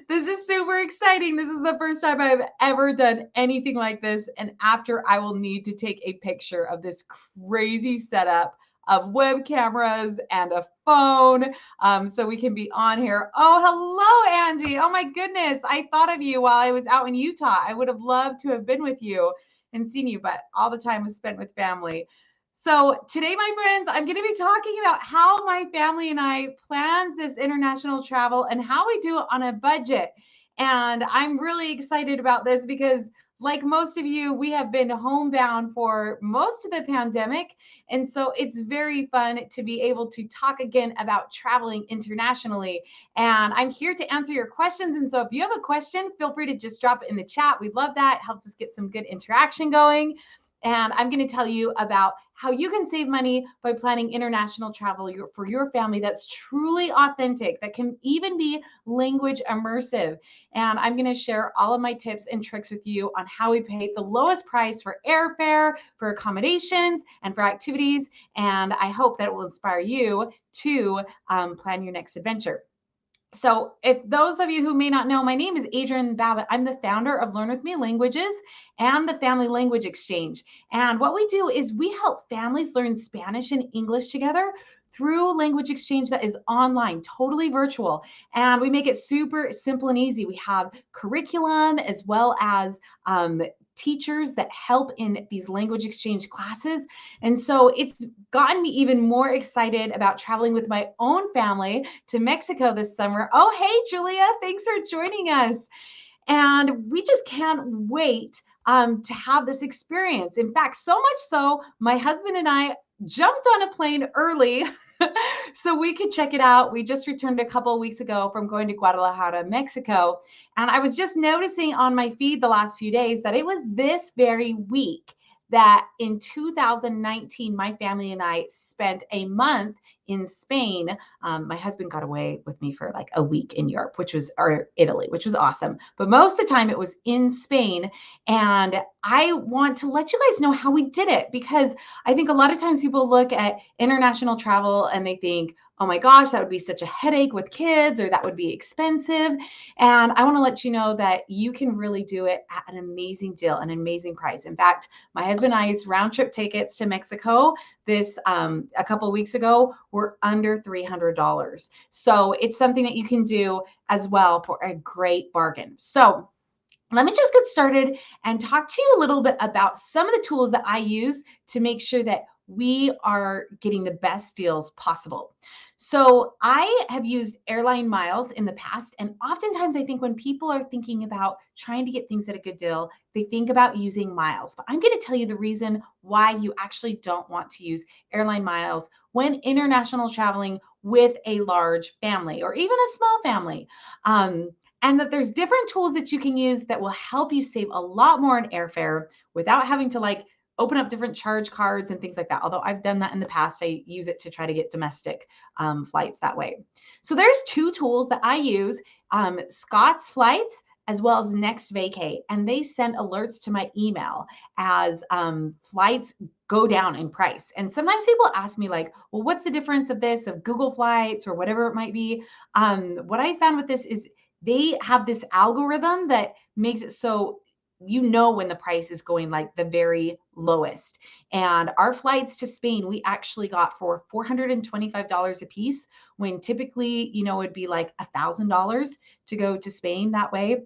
This is super exciting. This is the first time I've ever done anything like this. And after, I will need to take a picture of this crazy setup of web cameras and a phone, so we can be on here. Oh, hello, Angie. Oh my goodness. I thought of you while I was out in Utah. I would have loved to have been with you and seen you, but all the time was spent with family. So today, my friends, I'm going to be talking about how my family and I planned this international travel and how we do it on a budget. And I'm really excited about this because, like most of you, we have been homebound for most of the pandemic. And so it's very fun to be able to talk again about traveling internationally. And I'm here to answer your questions. And so if you have a question, feel free to just drop it in the chat. We'd love that. It helps us get some good interaction going. And I'm going to tell you about how you can save money by planning international travel for your family that's truly authentic, that can even be language immersive. And I'm going to share all of my tips and tricks with you on how we pay the lowest price for airfare, for accommodations, and for activities. And I hope that it will inspire you to plan your next adventure. So if those of you who may not know, my name is Adrian Babbitt. I'm the founder of Learn With Me Languages and the Family Language Exchange. And what we do is we help families learn Spanish and English together through language exchange that is online, totally virtual. And we make it super simple and easy. We have curriculum as well as teachers that help in these language exchange classes. And so it's gotten me even more excited about traveling with my own family to Mexico this summer. Oh, hey, Julia, thanks for joining us. And we just can't wait to have this experience. In fact, so much so, my husband and I jumped on a plane early so we could check it out. We just returned a couple of weeks ago from going to Guadalajara, Mexico. And I was just noticing on my feed the last few days that it was this very week that in 2019, my family and I spent a month in Spain. My husband got away with me for like a week in Europe, or Italy, which was awesome. But most of the time it was in Spain. And I want to let you guys know how we did it, because I think a lot of times people look at international travel and they think, oh my gosh, that would be such a headache with kids, or that would be expensive. And I want to let you know that you can really do it at an amazing deal, an amazing price. In fact, my husband and I's round trip tickets to Mexico this a couple of weeks ago were under $300. So it's something that you can do as well for a great bargain. So let me just get started and talk to you a little bit about some of the tools that I use to make sure that we are getting the best deals possible. So I have used airline miles in the past, and oftentimes I think when people are thinking about trying to get things at a good deal, they think about using miles. But I'm going to tell you the reason why you actually don't want to use airline miles when international traveling with a large family or even a small family. And that there's different tools that you can use that will help you save a lot more in airfare without having to like open up different charge cards and things like that. Although I've done that in the past, I use it to try to get domestic flights that way. So there's two tools that I use, Scott's Flights as well as Next Vacay, and they send alerts to my email as flights go down in price. And sometimes people ask me like, well, what's the difference of this, of Google Flights or whatever it might be? What I found with this is they have this algorithm that makes it so you know when the price is going like the very lowest. And our flights to Spain, we actually got for $425 a piece, when typically, you know, it'd be like $1,000 to go to Spain that way.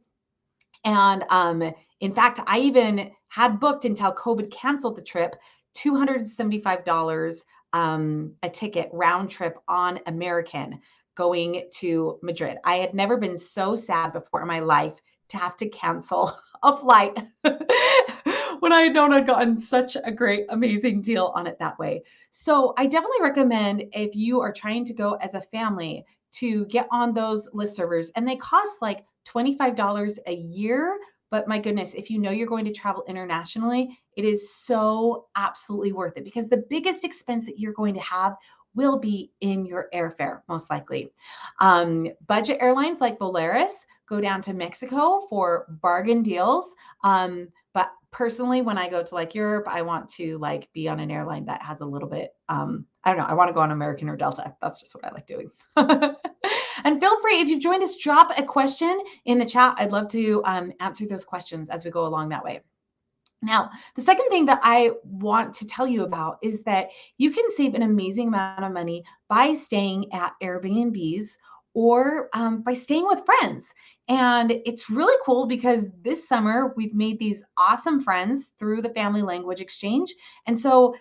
And in fact, I even had booked until COVID canceled the trip, $275 a ticket round trip on American going to Madrid. I had never been so sad before in my life to have to cancel a flight when I had known I'd gotten such a great, amazing deal on it that way. So I definitely recommend, if you are trying to go as a family, to get on those list servers, and they cost like $25 a year. But my goodness, if you know you're going to travel internationally, it is so absolutely worth it, because the biggest expense that you're going to have will be in your airfare, most likely. Budget airlines like Volaris go down to Mexico for bargain deals. But personally, when I go to like Europe, I want to like be on an airline that has a little bit, I don't know, I want to go on American or Delta. That's just what I like doing. And feel free, if you've joined us, drop a question in the chat. I'd love to answer those questions as we go along that way. Now, the second thing that I want to tell you about is that you can save an amazing amount of money by staying at Airbnbs or by staying with friends. And it's really cool because this summer we've made these awesome friends through the family language exchange. And so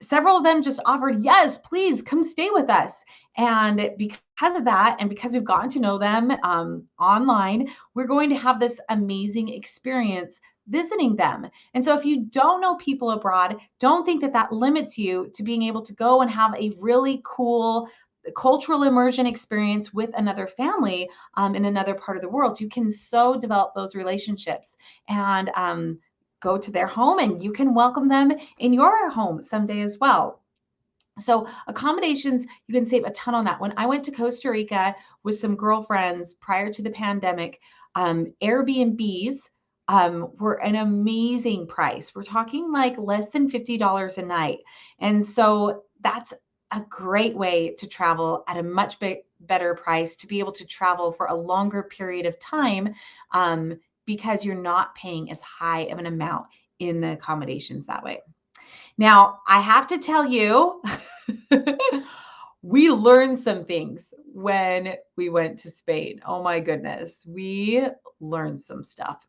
several of them just offered, yes, please come stay with us. And because of that, and because we've gotten to know them online, we're going to have this amazing experience visiting them. And so if you don't know people abroad, don't think that that limits you to being able to go and have a really cool cultural immersion experience with another family in another part of the world. You can so develop those relationships and go to their home, and you can welcome them in your home someday as well. So accommodations, you can save a ton on that. When I went to Costa Rica with some girlfriends prior to the pandemic, Airbnbs were an amazing price. We're talking like less than $50 a night. And so that's a great way to travel at a much better price, to be able to travel for a longer period of time because you're not paying as high of an amount in the accommodations that way. Now, I have to tell you, we learned some things when we went to Spain. Oh my goodness, we learned some stuff.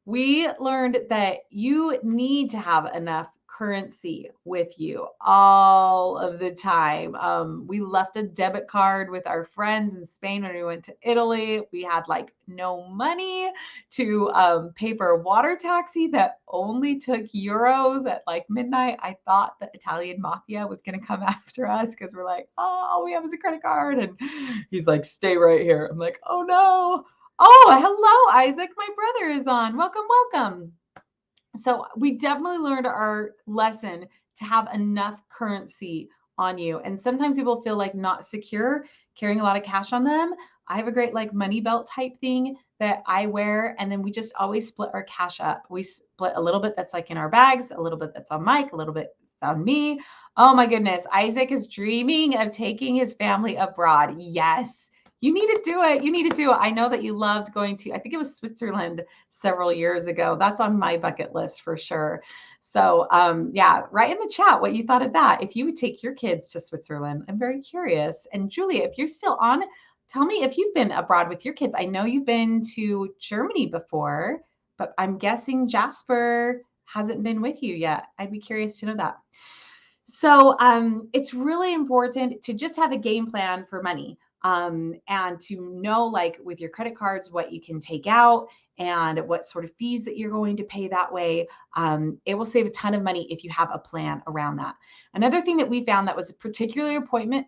We learned that you need to have enough currency with you all of the time. We left a debit card with our friends in Spain when we went to Italy. We had like no money to pay for a water taxi that only took euros at like midnight. I thought the Italian mafia was going to come after us because we're like, oh, all we have is a credit card. And he's like, stay right here. I'm like, oh no. Oh, hello, Isaac. My brother is on. Welcome, welcome. So we definitely learned our lesson to have enough currency on you. And sometimes people feel like not secure carrying a lot of cash on them. I have a great like money belt type thing that I wear. And then we just always split our cash up. We split a little bit that's like in our bags, a little bit that's on Mike, a little bit on me. Oh my goodness. Isaac is dreaming of taking his family abroad. Yes. You need to do it. You need to do it. I know that you loved going to, I think it was Switzerland several years ago. That's on my bucket list for sure. So yeah, write in the chat what you thought of that. If you would take your kids to Switzerland, I'm very curious. And Julia, if you're still on, tell me if you've been abroad with your kids. I know you've been to Germany before, but I'm guessing Jasper hasn't been with you yet. I'd be curious to know that. So it's really important to just have a game plan for money. And to know like with your credit cards, what you can take out and what sort of fees that you're going to pay that way. It will save a ton of money if you have a plan around that. Another thing that we found that was particularly important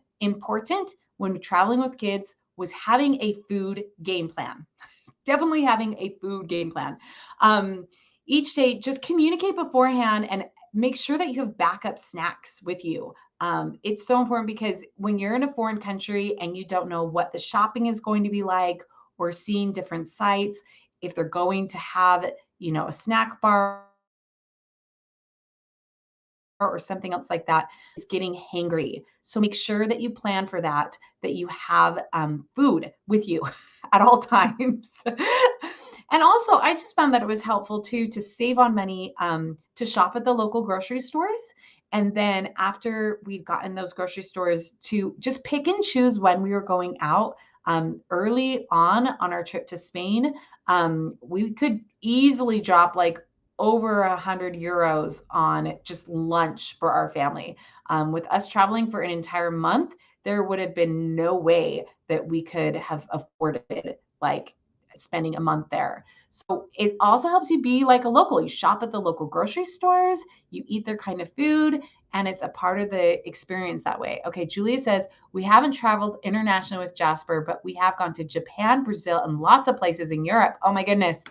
when traveling with kids was having a food game plan. Definitely having a food game plan. Each day, just communicate beforehand and make sure that you have backup snacks with you. It's so important because when you're in a foreign country and you don't know what the shopping is going to be like or seeing different sites, if they're going to have, you know, a snack bar or something else like that, is getting hangry. So make sure that you plan for that, that you have food with you at all times. And also, I just found that it was helpful too to save on money to shop at the local grocery stores. And then after we'd gotten those grocery stores to just pick and choose when we were going out. Early on our trip to Spain, we could easily drop like over 100 euros on just lunch for our family. With us traveling for an entire month, there would have been no way that we could have afforded like spending a month there. So it also helps you be like a local. You shop at the local grocery stores, you eat their kind of food, and it's a part of the experience that way. Okay, Julia says, we haven't traveled internationally with Jasper, but we have gone to Japan, Brazil, and lots of places in Europe. Oh my goodness.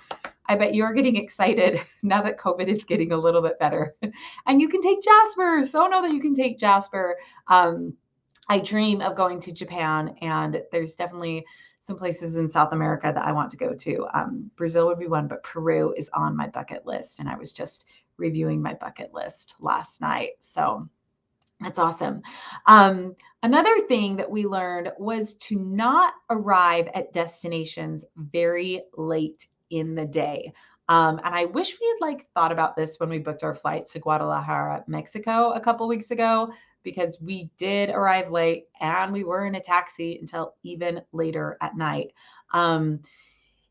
I bet you're getting excited now that COVID is getting a little bit better. And you can take Jasper. So know that you can take Jasper. I dream of going to Japan, and there's definitely some places in South America that I want to go to. Brazil would be one, but Peru is on my bucket list. And I was just reviewing my bucket list last night. So That's awesome. Another thing that we learned was to not arrive at destinations very late in the day. And I wish we had like thought about this when we booked our flights to Guadalajara, Mexico a couple weeks ago, because we did arrive late and we were in a taxi until even later at night. Um,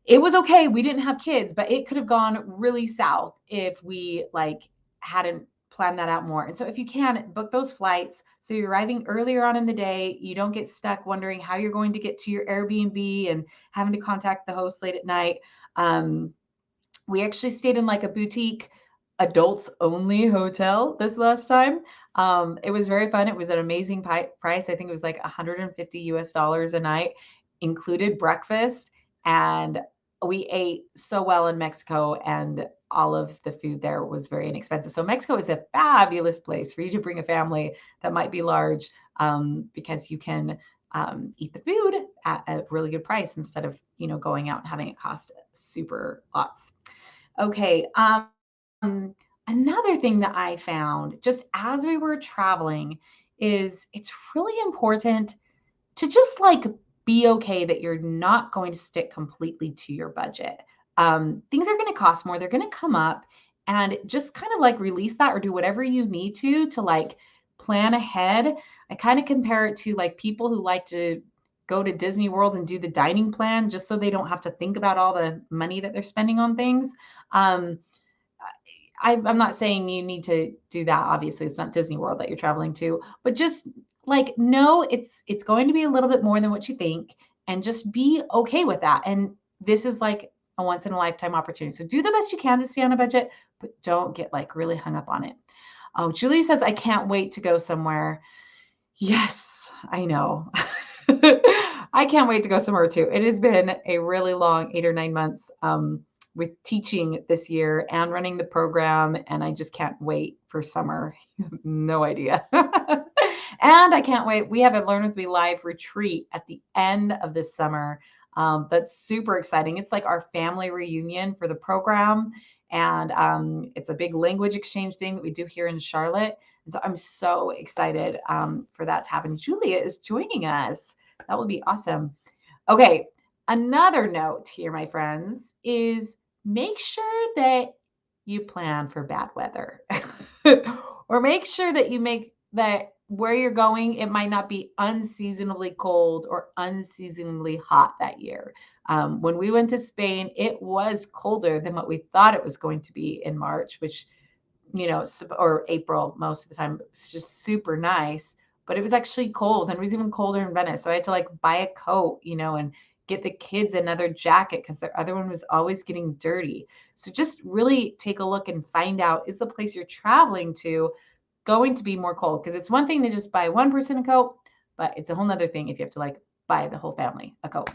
it was okay. We didn't have kids, but it could have gone really south if we like hadn't planned that out more. And so if you can book those flights so you're arriving earlier on in the day, you don't get stuck wondering how you're going to get to your Airbnb and having to contact the host late at night. Um, we actually stayed in like a boutique adults only hotel this last time. It was very fun. It was an amazing price. I think it was like 150 US dollars a night, included breakfast. And we ate so well in Mexico, and all of the food there was very inexpensive. So Mexico is a fabulous place for you to bring a family that might be large, because you can eat the food at a really good price instead of, going out and having it cost super lots. Okay. Another thing that I found just as we were traveling is it's really important to just like be okay that you're not going to stick completely to your budget. Things are going to cost more, they're going to come up, and just kind of like release that or do whatever you need to like plan ahead. I kind of compare it to like people who like to go to Disney World and do the dining plan just so they don't have to think about all the money that they're spending on things. Um, I'm not saying you need to do that. Obviously, it's not Disney World that you're traveling to, but just like know it's going to be a little bit more than what you think, and just be okay with that. And this is like a once in a lifetime opportunity. So do the best you can to stay on a budget, but don't get like really hung up on it. Oh, Julie says, I can't wait to go somewhere. Yes, I know. I can't wait to go somewhere too. It has been a really long 8 or 9 months with teaching this year and running the program, and I just can't wait for summer. No idea. And I can't wait. We have a Learn With Me Live retreat at the end of this summer. That's super exciting. It's like our family reunion for the program. And it's a big language exchange thing that we do here in Charlotte. And so I'm so excited for that to happen. Julia is joining us. That will be awesome. Okay, another note here, my friends, is make sure that you plan for bad weather or make sure that you make that where you're going, it might not be unseasonably cold or unseasonably hot that year. When we went to Spain, it was colder than what we thought it was going to be in March, which, or April most of the time. It was just super nice, but it was actually cold, and it was even colder in Venice. So I had to like buy a coat, and get the kids another jacket because their other one was always getting dirty. So just really take a look and find out, is the place you're traveling to going to be more cold? Because it's one thing to just buy one person a coat, but it's a whole nother thing if you have to like buy the whole family a coat.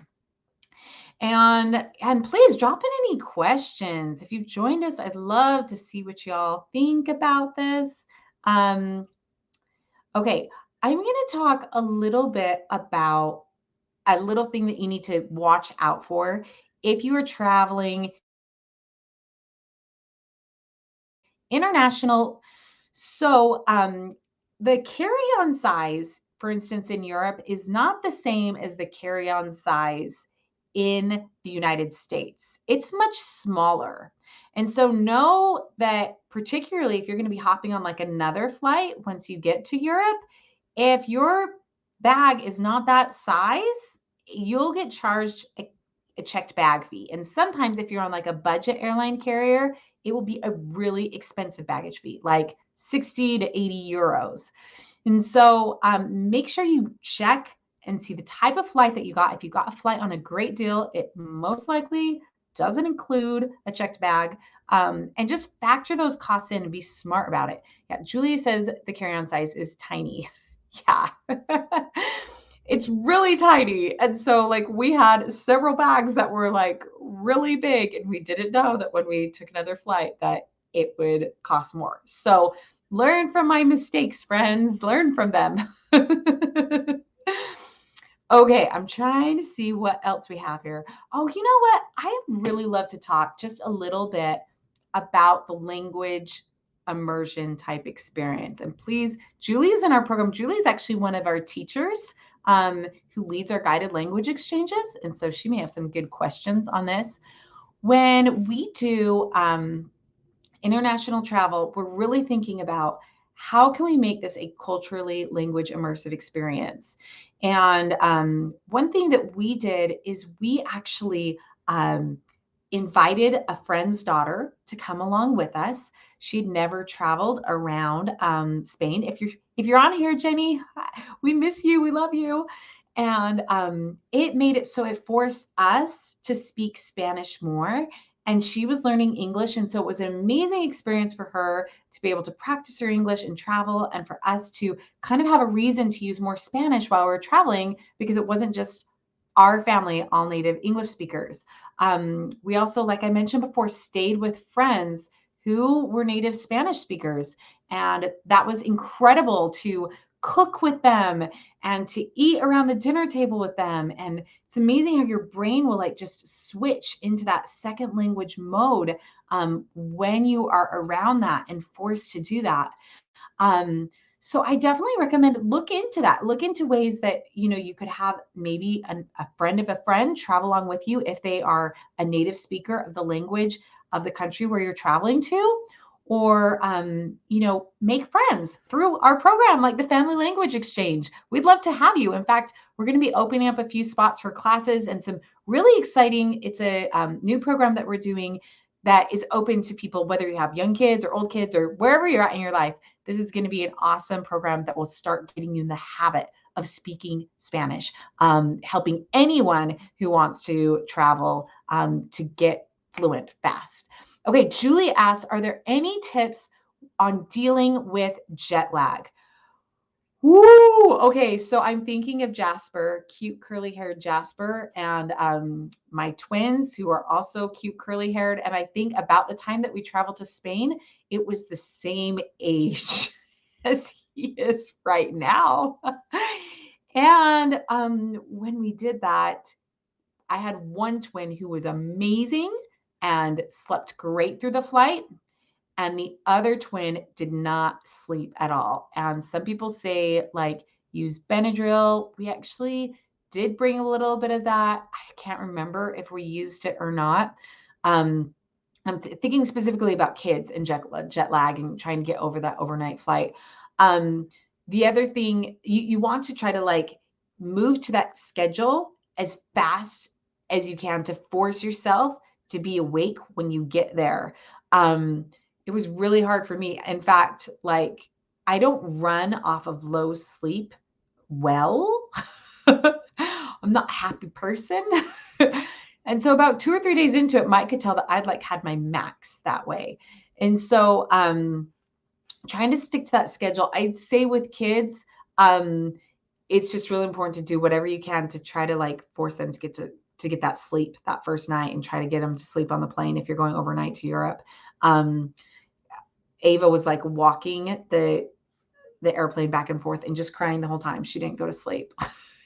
And please drop in any questions. If you've joined us, I'd love to see what y'all think about this. Okay, I'm going to talk a little bit about a little thing that you need to watch out for if you are traveling international. So the carry-on size, for instance, in Europe is not the same as the carry-on size in the United States. It's much smaller. And so know that particularly if you're going to be hopping on like another flight once you get to Europe, if your bag is not that size, you'll get charged a checked bag fee. And sometimes if you're on like a budget airline carrier, it will be a really expensive baggage fee, like 60 to 80 euros. And so make sure you check and see the type of flight that you got. If you got a flight on a great deal, it most likely doesn't include a checked bag. And just factor those costs in and be smart about it. Yeah, Julia says the carry-on size is tiny. Yeah. It's really tiny. And so like we had several bags that were like really big, and we didn't know that when we took another flight that it would cost more. So learn from my mistakes, friends. Learn from them. Okay, I'm trying to see what else we have here. Oh, you know what? I really love to talk just a little bit about the language immersion type experience. And please, Julie is in our program. Julie is actually one of our teachers who leads our guided language exchanges. And so she may have some good questions on this. When we do international travel, we're really thinking about how can we make this a culturally language immersive experience. And one thing that we did is we actually invited a friend's daughter to come along with us. She'd never traveled around Spain. If you're on here, Jenny, we miss you. We love you. And it made it so it forced us to speak Spanish more. And she was learning English. And so it was an amazing experience for her to be able to practice her English and travel, and for us to kind of have a reason to use more Spanish while we were traveling, because it wasn't just our family, all native English speakers. We also, like I mentioned before, stayed with friends who were native Spanish speakers. And that was incredible to cook with them and to eat around the dinner table with them. And it's amazing how your brain will like just switch into that second language mode when you are around that and forced to do that. So I definitely recommend look into that. Look into ways that, you could have maybe a friend of a friend travel along with you if they are a native speaker of the language of the country where you're traveling to, or, make friends through our program, like the Family Language Exchange. We'd love to have you. In fact, we're going to be opening up a few spots for classes and some really exciting, it's a new program that we're doing that is open to people, whether you have young kids or old kids or wherever you're at in your life. This is going to be an awesome program that will start getting you in the habit of speaking Spanish, helping anyone who wants to travel to get fluent fast. Okay, Julie asks, are there any tips on dealing with jet lag? Woo! Okay, so I'm thinking of Jasper, cute curly haired Jasper, and my twins who are also cute curly haired. And I think about the time that we traveled to Spain, it was the same age as he is right now. And when we did that, I had one twin who was amazing and slept great through the flight. And the other twin did not sleep at all. And some people say, like, use Benadryl. We actually did bring a little bit of that. I can't remember if we used it or not. I'm thinking specifically about kids and jet lag and trying to get over that overnight flight. The other thing, you want to try to like move to that schedule as fast as you can to force yourself to be awake when you get there. It was really hard for me. In fact, like, I don't run off of low sleep well. I'm not a happy person. And so about 2 or 3 days into it, Mike could tell that I'd like had my max that way. And so trying to stick to that schedule, I'd say with kids, it's just really important to do whatever you can to try to like force them to get that sleep that first night, and try to get them to sleep on the plane if you're going overnight to Europe. Ava was like walking the airplane back and forth and just crying the whole time. She didn't go to sleep.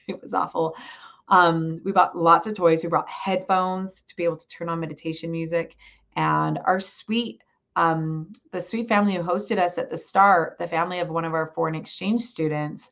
It was awful. We bought lots of toys. We brought headphones to be able to turn on meditation music. And our the sweet family who hosted us at the start, the family of one of our foreign exchange students,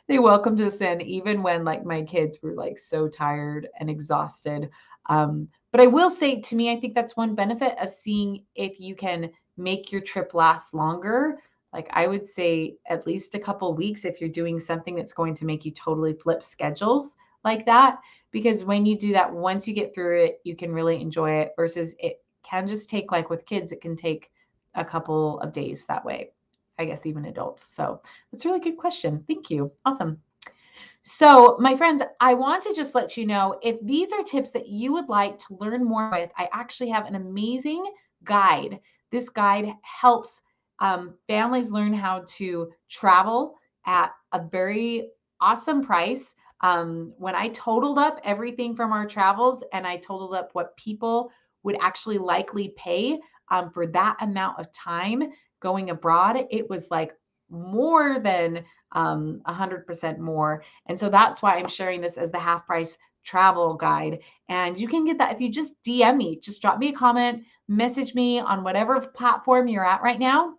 they welcomed us in even when like my kids were like so tired and exhausted. But I will say, to me, I think that's one benefit of seeing if you can make your trip last longer. Like I would say at least a couple weeks if you're doing something that's going to make you totally flip schedules like that. Because when you do that, once you get through it, you can really enjoy it, versus it can just take, like with kids, it can take a couple of days that way. I guess even adults. So that's a really good question. Thank you. Awesome. So my friends, I want to just let you know, if these are tips that you would like to learn more with, I actually have an amazing guide. This guide helps families learn how to travel at a very awesome price. When I totaled up everything from our travels and I totaled up what people would actually likely pay for that amount of time going abroad, it was like more than 100% more. And so that's why I'm sharing this as the half price travel guide. And you can get that if you just DM me, just drop me a comment, message me on whatever platform you're at right now.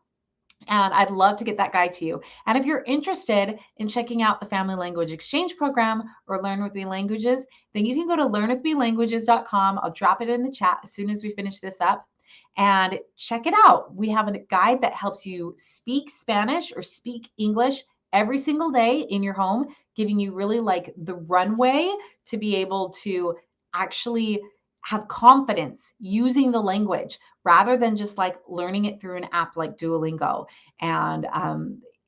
And I'd love to get that guide to you. And if you're interested in checking out the Family Language Exchange Program or Learn With Me Languages, then you can go to learnwithmelanguages.com. I'll drop it in the chat as soon as we finish this up. And check it out. We have a guide that helps you speak Spanish or speak English every single day in your home, giving you really like the runway to be able to actually have confidence using the language rather than just like learning it through an app like Duolingo. And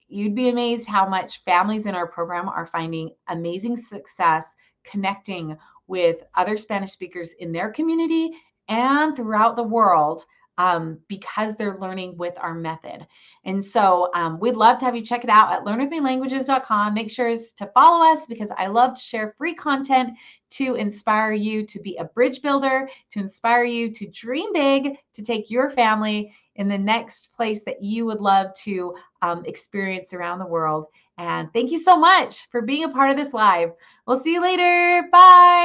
you'd be amazed how much families in our program are finding amazing success connecting with other Spanish speakers in their community and throughout the world because they're learning with our method. And so we'd love to have you check it out at learnwithmelanguages.com. Make sure to follow us because I love to share free content to inspire you to be a bridge builder, to inspire you to dream big, to take your family in the next place that you would love to experience around the world. And thank you so much for being a part of this live. We'll see you later. Bye.